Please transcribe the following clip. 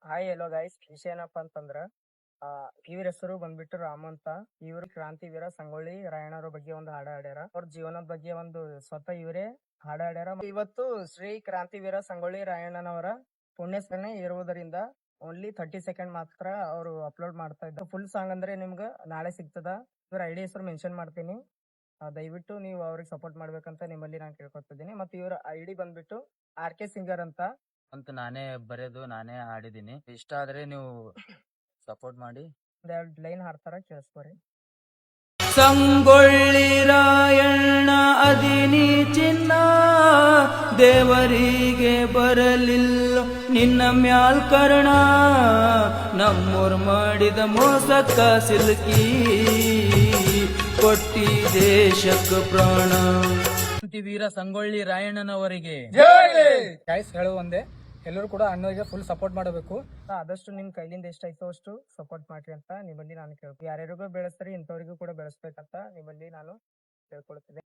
Hi ಎಲ್ಲೋ guys, ವಿಷಯ ಏನಪ್ಪಾ ಅಂತಂದ್ರ ಇವ್ರ ಹೆಸರು ಬಂದ್ಬಿಟ್ಟು ರಾಮು ಅಂತ. ಇವ್ರು ಕ್ರಾಂತಿವೀರ ಸಂಗೊಳ್ಳಿ ರಾಯಣ್ಣರ ಬಗ್ಗೆ ಒಂದು ಹಾಡ ಹಾಡ್ಯಾರ. ಅವ್ರ ಜೀವನದ ಬಗ್ಗೆ ಒಂದು ಸ್ವತಃ ಇವರೇ ಹಾಡ ಹಾಡ್ಯಾರ. ಇವತ್ತು ಶ್ರೀ ಕ್ರಾಂತಿವೀರ ಸಂಗೊಳ್ಳಿ ರಾಯಣ್ಣನವರ ಪುಣ್ಯಸ್ಮರಣೆ ಇರುವುದರಿಂದ ಓನ್ಲಿ 30 ಸೆಕೆಂಡ್ ಮಾತ್ರ ಅವರು ಅಪ್ಲೋಡ್ ಮಾಡ್ತಾ ಇದ್ದಾರೆ. ಫುಲ್ ಸಾಂಗ್ ಅಂದ್ರೆ ನಿಮ್ಗೆ ನಾಳೆ ಸಿಗ್ತದ. ಇವ್ರ ಐಡಿ ಹೆಸರು ಮೆನ್ಷನ್ ಮಾಡ್ತೀನಿ, ದಯವಿಟ್ಟು ನೀವು ಅವ್ರಿಗೆ ಸಪೋರ್ಟ್ ಮಾಡ್ಬೇಕಂತ ನಿಮ್ಮಲ್ಲಿ ನಾನು ಕೇಳ್ಕೊತಿದ್ದೀನಿ. ಮತ್ತೆ ಇವರ ಐಡಿ ಬಂದ್ಬಿಟ್ಟು RK ಸಿಂಗರ್ ಅಂತ ನಾನೇ ಬರೆದು ನಾನೇ ಹಾಡಿದೀನಿ. ಇಷ್ಟ ಆದ್ರೆ ನೀವು ಸಪೋರ್ಟ್ ಮಾಡಿ. ಒಂದೆರಡು ಲೈನ್ ಹಾಡ್ತಾರ, ಕೇಳಿಸ್ಕೊರಿ. ಸಂಗೊಳ್ಳಿ ರಾಯಣ್ಣ ಅದಿನಿ ಚಿನ್ನ, ದೇವರಿಗೆ ಬರಲಿಲ್ಲ ನಿನ್ನ ಮ್ಯಾಲ್ ಕರ್ಣ, ನಮ್ಮೂರ್ ಮಾಡಿದ ಮೋಸಕ್ಕ ಸಿಲುಕಿ ಕೊಟ್ಟಿ ದೇಶಕ್ಕ ಪ್ರಾಣ. ವೀರ ಸಂಗೊಳ್ಳಿ ರಾಯಣ್ಣನವರಿಗೆ ಗೈಸ್ ಹೇಳು ಒಂದೇ, ಎಲ್ಲರೂ ಕೂಡ ಅಣ್ಣವರಿಗೆ ಫುಲ್ ಸಪೋರ್ಟ್ ಮಾಡಬೇಕು. ಆದಷ್ಟು ನಿಮ್ ಕೈಲಿಂದ ಎಷ್ಟಾಯ್ತೋ ಅಷ್ಟು ಸಪೋರ್ಟ್ ಮಾಡ್ರಿ ಅಂತ ನಿಮ್ಮಲ್ಲಿ ನಾನು ಕೇಳ್ತೀನಿ. ಯಾರ್ಯಾರಿಗೂ ಬೆಳೆಸ್ತಾರೆ ಇಂಥವ್ರಿಗೂ ಕೂಡ ಬೆಳೆಸ್ಬೇಕಂತ ನಿಮ್ಮಲ್ಲಿ ನಾನು ಕೇಳ್ಕೊಳ್ತೀನಿ.